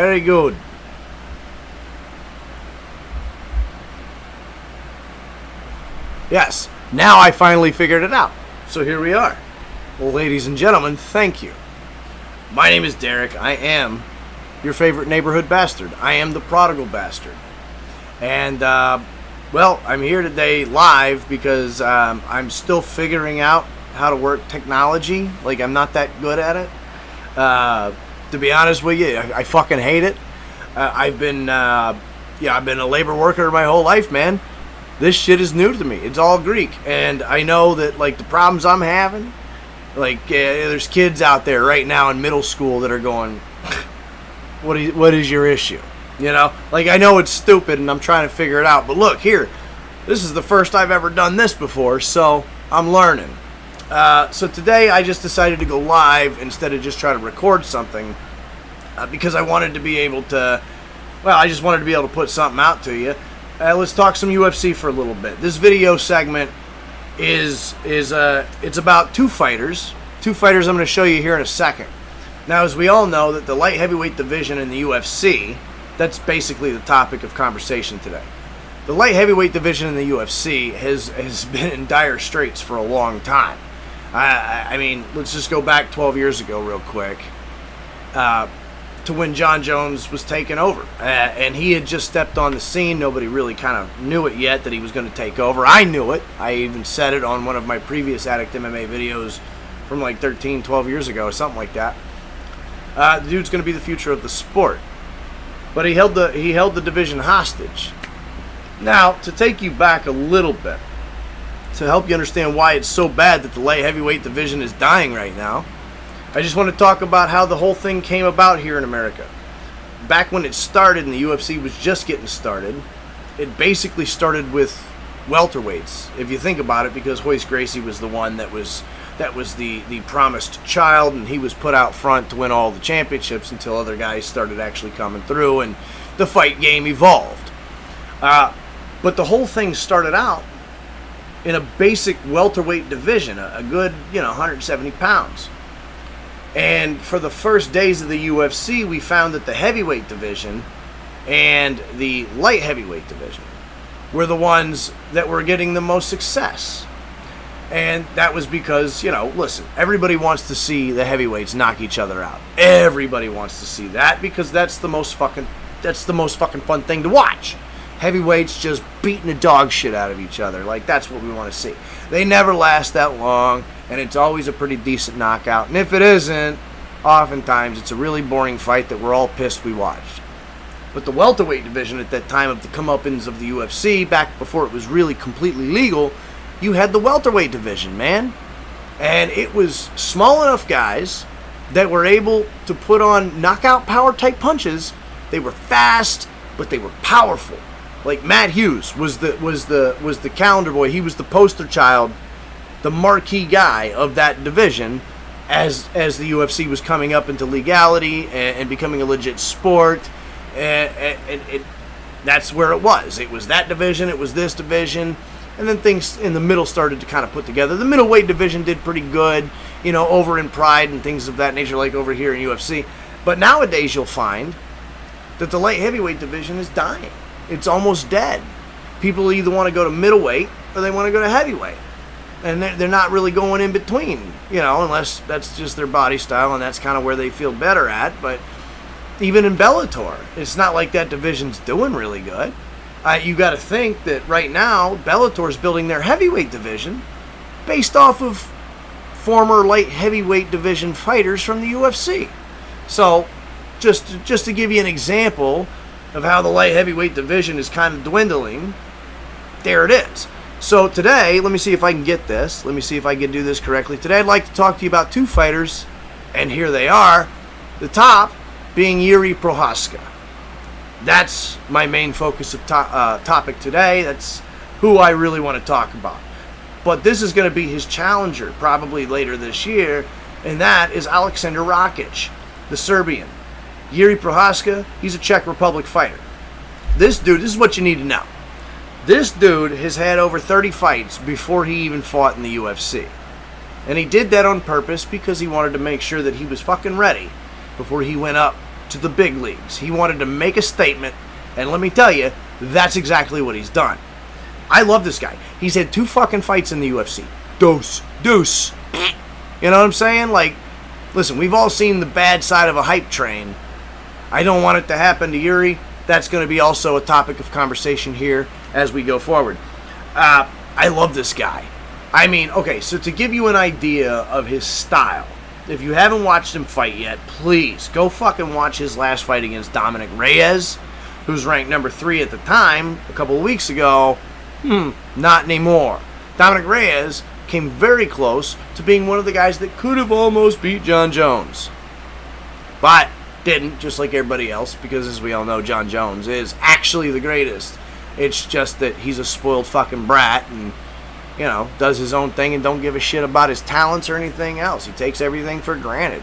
Very good. Yes, now I finally figured it out. So here we are. Well, ladies and gentlemen, thank you. My name is Derrick. I am your favorite neighborhood bastard. I am the Prodigal Bastard. And, well, I'm here today live because I'm still figuring out how to work technology. Like, I'm not that good at it. To be honest with you, I fucking hate it. I've been a labor worker my whole life, man. This shit is new to me. It's all Greek. And I know that, like, the problems I'm having, like, there's kids out there right now in middle school that are going, what is your issue? You know? Like, I know it's stupid and I'm trying to figure it out. But look, here, this is the first I've ever done this before, so I'm learning. So today I just decided to go live instead of just try to record something because I wanted to be able to, well, I just wanted to be able to put something out to you. Let's talk some UFC for a little bit. This video segment is it's about two fighters. Two fighters I'm going to show you here in a second. Now, as we all know, that the light heavyweight division in the UFC, that's basically the topic of conversation today. The light heavyweight division in the UFC has been in dire straits for a long time. I mean, let's just go back 12 years ago real quick to when John Jones was taking over. And he had just stepped on the scene. Nobody really kind of knew it yet that he was going to take over. I knew it. I even said it on one of my previous addictMMA videos from like 13, 12 years ago or something like that. The dude's going to be the future of the sport. But he held the division hostage. Now, to take you back a little bit, to help you understand why it's so bad that the light heavyweight division is dying right now, I just want to talk about how the whole thing came about here in America. Back when it started and the UFC was just getting started, it basically started with welterweights, if you think about it, because Royce Gracie was the one that was the promised child, and he was put out front to win all the championships until other guys started actually coming through and the fight game evolved. But the whole thing started out in a basic welterweight division, a good, 170 pounds. And for the first days of the UFC, we found that the heavyweight division and the light heavyweight division were the ones that were getting the most success. And that was because, listen, everybody wants to see the heavyweights knock each other out. Everybody wants to see that because that's the most fucking fun thing to watch. Heavyweights just beating the dog shit out of each other. Like, that's what we want to see. They never last that long, and it's always a pretty decent knockout. And if it isn't, oftentimes it's a really boring fight that we're all pissed we watched. But the welterweight division at that time of the comeuppance of the UFC, back before it was really completely legal, you had the welterweight division, man. And it was small enough guys that were able to put on knockout power type punches. They were fast, but they were powerful. Like Matt Hughes was the calendar boy. He was the poster child, the marquee guy of that division as the UFC was coming up into legality and becoming a legit sport. And that's where it was. It was that division. It was this division. And then things in the middle started to kind of put together. The middleweight division did pretty good, over in Pride and things of that nature, like over here in UFC. But nowadays you'll find that the light heavyweight division is dying. It's almost dead. People either want to go to middleweight or they want to go to heavyweight. And they're not really going in between, unless that's just their body style and that's kind of where they feel better at. But even in Bellator, it's not like that division's doing really good. You got to think that right now, Bellator's building their heavyweight division based off of former light heavyweight division fighters from the UFC. So, just to give you an example of how the light heavyweight division is kind of dwindling, there it is. So today, let me see if I can get this. Let me see if I can do this correctly. Today I'd like to talk to you about two fighters, and here they are. The top being Jiří Procházka. That's my main focus of topic today. That's who I really want to talk about. But this is going to be his challenger probably later this year, and that is Aleksandar Rakic, the Serbian. Jiří Procházka, he's a Czech Republic fighter. This dude, this is what you need to know. This dude has had over 30 fights before he even fought in the UFC. And he did that on purpose because he wanted to make sure that he was fucking ready before he went up to the big leagues. He wanted to make a statement, and let me tell you, that's exactly what he's done. I love this guy. He's had 2 fucking fights in the UFC. Deuce. You know what I'm saying? Like, listen, we've all seen the bad side of a hype train. I don't want it to happen to Yuri. That's going to be also a topic of conversation here as we go forward. I love this guy. I mean, okay, so to give you an idea of his style, if you haven't watched him fight yet, please go fucking watch his last fight against Dominic Reyes, who's ranked number 3 at the time, a couple of weeks ago. Not anymore. Dominic Reyes came very close to being one of the guys that could have almost beat John Jones. But didn't, just like everybody else, because as we all know, John Jones is actually the greatest. It's just that he's a spoiled fucking brat and, you know, does his own thing and don't give a shit about his talents or anything else. He takes everything for granted.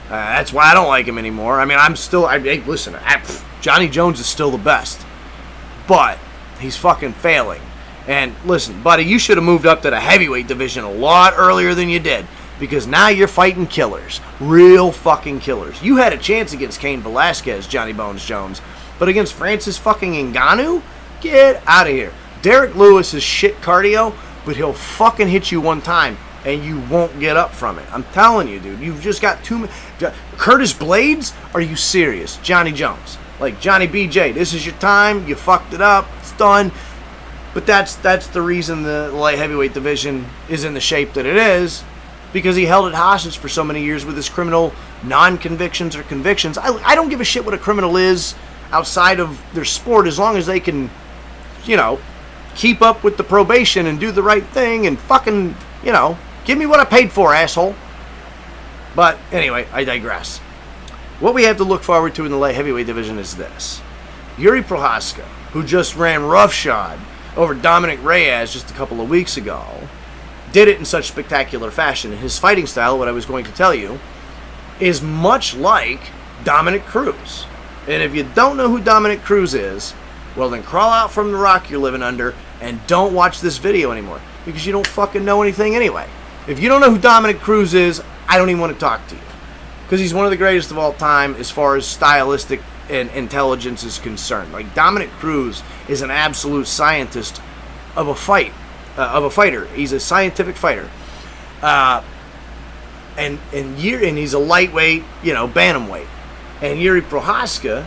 That's why I don't like him anymore. I mean, listen, Johnny Jones is still the best. But he's fucking failing. And listen, buddy, you should have moved up to the heavyweight division a lot earlier than you did. Because now you're fighting killers. Real fucking killers. You had a chance against Cain Velasquez, Johnny Bones Jones. But against Francis fucking Ngannou? Get out of here. Derrick Lewis is shit cardio, but he'll fucking hit you one time, and you won't get up from it. I'm telling you, dude. You've just got too many. Curtis Blades? Are you serious? Johnny Jones. Like, Johnny BJ, this is your time. You fucked it up. It's done. But that's the reason the light heavyweight division is in the shape that it is, because he held it hostage for so many years with his criminal non-convictions or convictions. I don't give a shit what a criminal is outside of their sport, as long as they can, you know, keep up with the probation and do the right thing and fucking, you know, give me what I paid for, asshole. But anyway, I digress. What we have to look forward to in the light heavyweight division is this. Yuri Prochazka, who just ran roughshod over Dominic Reyes just a couple of weeks ago, did it in such spectacular fashion. And his fighting style, what I was going to tell you, is much like Dominic Cruz. And if you don't know who Dominic Cruz is, well then crawl out from the rock you're living under and don't watch this video anymore, because you don't fucking know anything anyway. If you don't know who Dominic Cruz is, I don't even want to talk to you, because he's one of the greatest of all time as far as stylistic and intelligence is concerned. Like, Dominic Cruz is an absolute scientist of a fighter. He's a scientific fighter, and he's a lightweight, you know, bantamweight. And Yuri Prochazka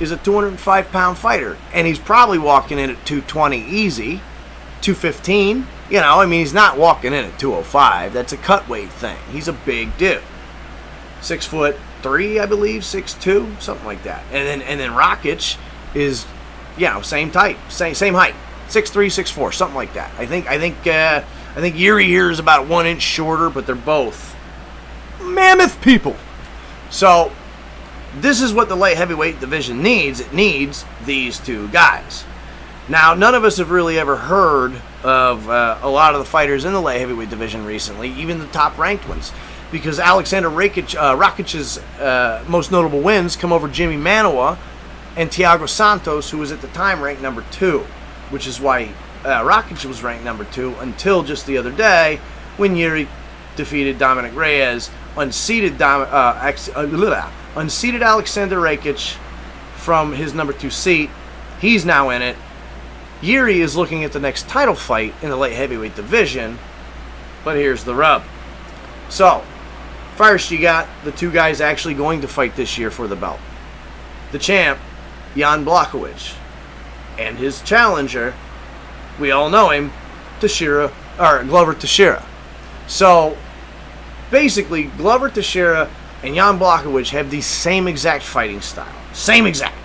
is a 205-pound fighter, and he's probably walking in at 220 easy, 215. You know, I mean, he's not walking in at 205. That's a cut weight thing. He's a big dude, 6'3", I believe, 6'2", something like that. And then Rakic is, you know, same height, 6'3", 6'4", something like that. I think Yuri here is about 1 inch shorter, but they're both mammoth people. So this is what the light heavyweight division needs. It needs these 2 guys. Now, none of us have really ever heard of a lot of the fighters in the light heavyweight division recently, even the top-ranked ones, because Alexander Rakic's most notable wins come over Jimmy Manuwa and Thiago Santos, who was at the time ranked number 2, which is why Rakic was ranked number 2 until just the other day when Yuri defeated Dominic Reyes, unseated Alexander Rakic from his number 2 seat. He's now in it. Yuri is looking at the next title fight in the light heavyweight division, but here's the rub. So, first you got the 2 guys actually going to fight this year for the belt. The champ, Jan Blachowicz, and his challenger, we all know him, Glover Teixeira. So, basically, Glover Teixeira and Jan Blachowicz have the same exact fighting style. Same exact.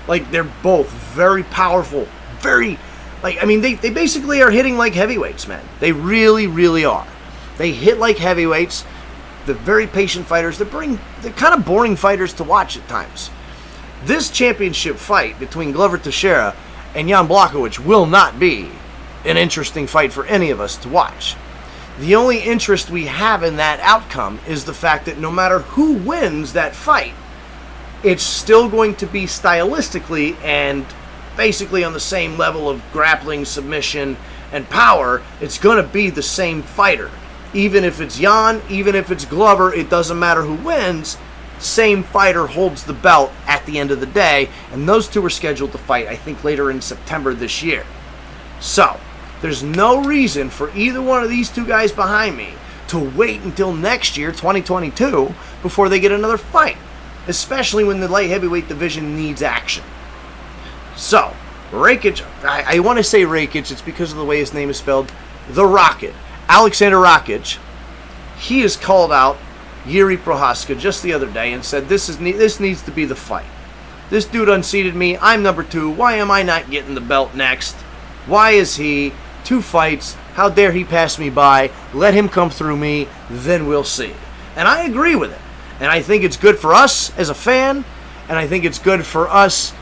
Like, they're both very powerful, very, like, I mean, they basically are hitting like heavyweights, man. They really, really are. They hit like heavyweights. They're very patient fighters. They're kind of boring fighters to watch at times. This championship fight between Glover Teixeira and Jan Blachowicz will not be an interesting fight for any of us to watch. The only interest we have in that outcome is the fact that no matter who wins that fight, it's still going to be stylistically and basically on the same level of grappling, submission, and power. It's going to be the same fighter. Even if it's Jan, even if it's Glover, it doesn't matter who wins. same fighter holds the belt at the end of the day, and those two are scheduled to fight, I think, later in September this year. So, there's no reason for either one of these two guys behind me to wait until next year, 2022, before they get another fight, especially when the light heavyweight division needs action. So, Rakic, I want to say Rakic, it's because of the way his name is spelled, the Rocket, Alexander Rakic, he has called out Jiri Prochazka just the other day and said, this needs to be the fight. This dude unseated me, I'm number 2, why am I not getting the belt next? Why is he? 2 fights, how dare he pass me by? Let him come through me, then we'll see. And I agree with it. And I think it's good for us as a fan, and I think it's good for us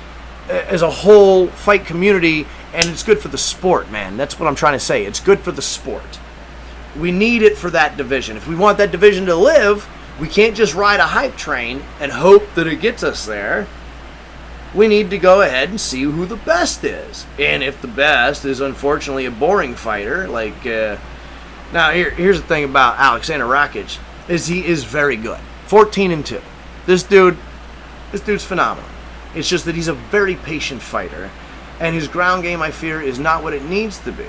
as a whole fight community, and it's good for the sport, man. That's what I'm trying to say. It's good for the sport. We need it for that division. If we want that division to live, we can't just ride a hype train and hope that it gets us there. We need to go ahead and see who the best is. And if the best is unfortunately a boring fighter, like now here's the thing about Alexander Rakic, is he is very good. 14-2. This dude's phenomenal. It's just that he's a very patient fighter, and his ground game, I fear, is not what it needs to be.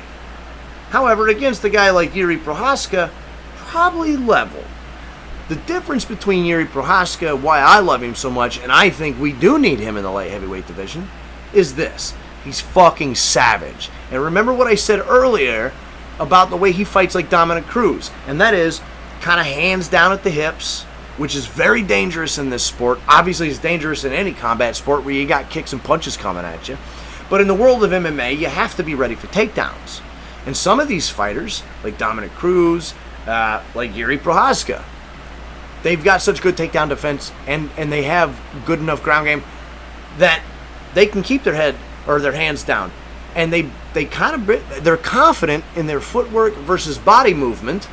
However, against a guy like Jiri Prochazka, probably level. The difference between Jiri Prochazka, why I love him so much, and I think we do need him in the light heavyweight division, is this. He's fucking savage. And remember what I said earlier about the way he fights like Dominic Cruz, and that is kind of hands down at the hips, which is very dangerous in this sport. Obviously, it's dangerous in any combat sport where you got kicks and punches coming at you. But in the world of MMA, you have to be ready for takedowns. And some of these fighters, like Dominic Cruz, like Jiri Prochazka, they've got such good takedown defense, and they have good enough ground game that they can keep their head or their hands down. And they're confident in their footwork versus body movement.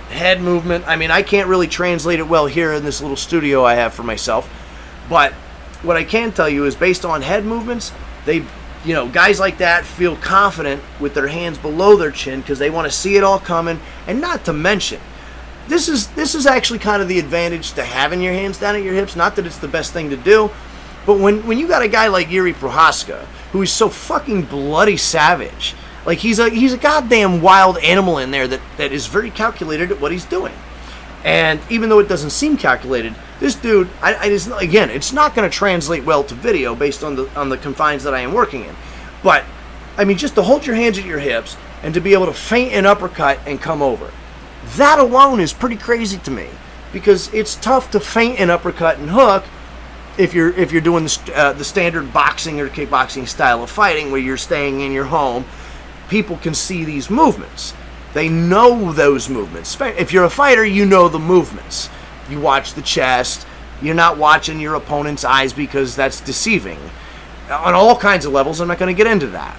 Head movement, I mean, I can't really translate it well here in this little studio I have for myself, but what I can tell you is based on head movements, guys like that feel confident with their hands below their chin because they want to see it all coming. And not to mention, this is actually kind of the advantage to having your hands down at your hips. Not that it's the best thing to do, but when you got a guy like Jiri Prochazka, who is so fucking bloody savage, like he's a goddamn wild animal in there that is very calculated at what he's doing. And even though it doesn't seem calculated, this dude, again, it's not going to translate well to video based on the confines that I am working in. But I mean, just to hold your hands at your hips and to be able to feint an uppercut and come over, that alone is pretty crazy to me, because it's tough to feint an uppercut and hook if you're doing the standard boxing or kickboxing style of fighting where you're staying in your home. People can see these movements. They know those movements. If you're a fighter, you know the movements. You watch the chest. You're not watching your opponent's eyes because that's deceiving. On all kinds of levels, I'm not going to get into that.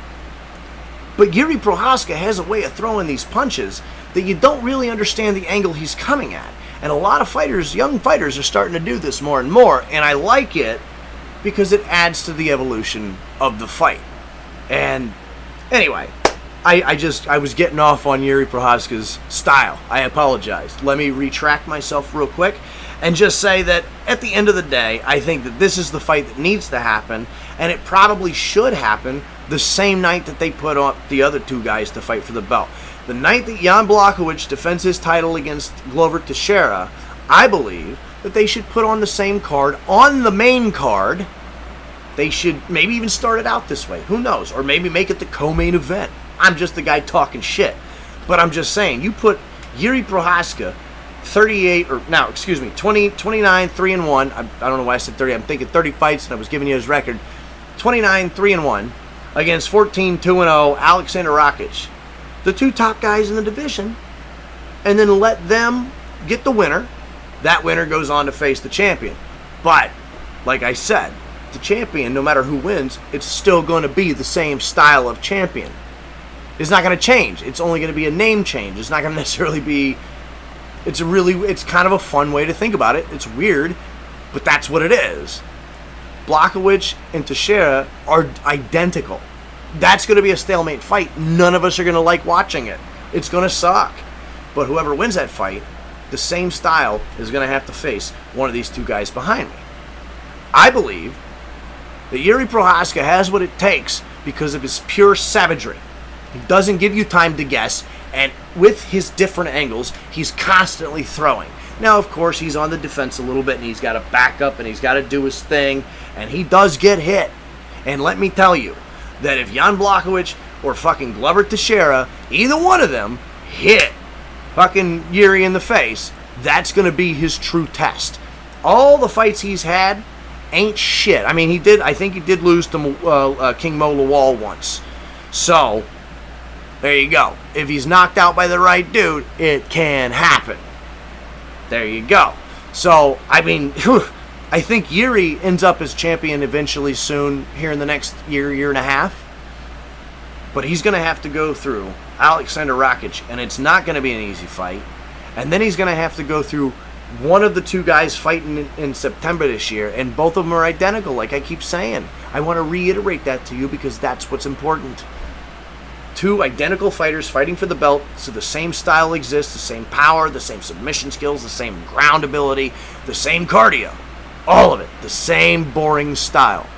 But Jiri Prochazka has a way of throwing these punches that you don't really understand the angle he's coming at. And a lot of fighters, young fighters, are starting to do this more and more. And I like it because it adds to the evolution of the fight. And anyway, I was getting off on Jiri Prochazka's style. I apologize. Let me retract myself real quick and just say that at the end of the day, I think that this is the fight that needs to happen, and it probably should happen the same night that they put on the other two guys to fight for the belt. The night that Jan Blachowicz defends his title against Glover Teixeira, I believe that they should put on the same card, on the main card. They should maybe even start it out this way. Who knows? Or maybe make it the co-main event. I'm just the guy talking shit. But I'm just saying, you put Jiri Prochazka 29, 3-1. I don't know why I said 30. I'm thinking 30 fights, and I was giving you his record. 29, 3-1 against 14, 2-0 Alexander Rakic, the two top guys in the division, and then let them get the winner. That winner goes on to face the champion. But, like I said, the champion, no matter who wins, it's still going to be the same style of champion. It's not going to change. It's only going to be a name change. It's not going to necessarily be... It's kind of a fun way to think about it. It's weird, but that's what it is. Blachowicz and Teixeira are identical. That's going to be a stalemate fight. None of us are going to like watching it. It's going to suck. But whoever wins that fight, the same style is going to have to face one of these two guys behind me. I believe that Jiri Prochazka has what it takes because of his pure savagery. He doesn't give you time to guess, and with his different angles, he's constantly throwing. Now, of course, he's on the defense a little bit, and he's got to back up, and he's got to do his thing, and he does get hit. And let me tell you that if Jan Blachowicz or fucking Glover Teixeira, either one of them, hit fucking Jiri in the face, that's going to be his true test. All the fights he's had ain't shit. I mean, I think he did lose to King Mo Lawal once. So, there you go. If he's knocked out by the right dude, it can happen. There you go. So, I mean, I think Jiri ends up as champion eventually soon, here in the next year and a half. But he's going to have to go through Alexander Rakic, and it's not going to be an easy fight. And then he's going to have to go through one of the two guys fighting in September this year, and both of them are identical, like I keep saying. I want to reiterate that to you because that's what's important. Two identical fighters fighting for the belt, so the same style exists, the same power, the same submission skills, the same ground ability, the same cardio. All of it. The same boring style.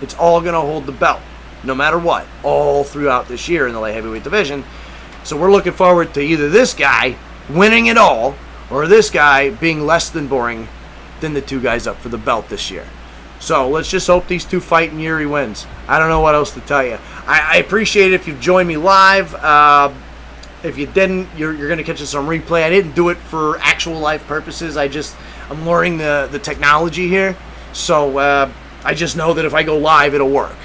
It's all going to hold the belt, no matter what, all throughout this year in the light heavyweight division. So we're looking forward to either this guy winning it all, or this guy being less than boring than the two guys up for the belt this year. So let's just hope these two fight and Jiri wins. I don't know what else to tell you. I appreciate it if you've joined me live. If you didn't, you're going to catch us on replay. I didn't do it for actual live purposes. I'm learning the technology here. So I just know that if I go live, it'll work.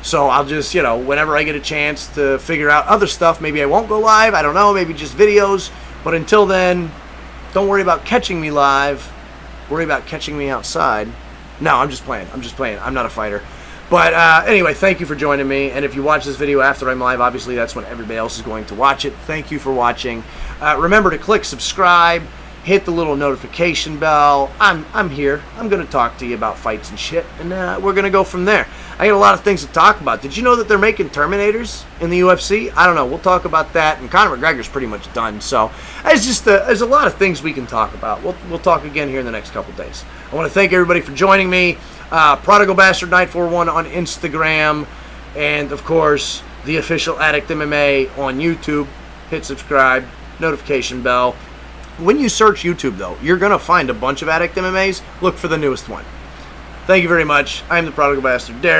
So I'll just, whenever I get a chance to figure out other stuff, maybe I won't go live. I don't know, maybe just videos. But until then, don't worry about catching me live. Worry about catching me outside. No, I'm just playing. I'm not a fighter. But anyway, thank you for joining me. And if you watch this video after I'm live, obviously that's when everybody else is going to watch it. Thank you for watching. Remember to click subscribe. Hit the little notification bell. I'm here. I'm going to talk to you about fights and shit. And we're going to go from there. I got a lot of things to talk about. Did you know that they're making Terminators in the UFC? I don't know. We'll talk about that. And Conor McGregor's pretty much done. So there's a lot of things we can talk about. We'll talk again here in the next couple days. I want to thank everybody for joining me. Prodigal Bastard 941 on Instagram. And, of course, the official addictMMA on YouTube. Hit subscribe. Notification bell. When you search YouTube, though, you're going to find a bunch of addictMMAs. Look for the newest one. Thank you very much. I'm the Prodigal Bastard, Derrick.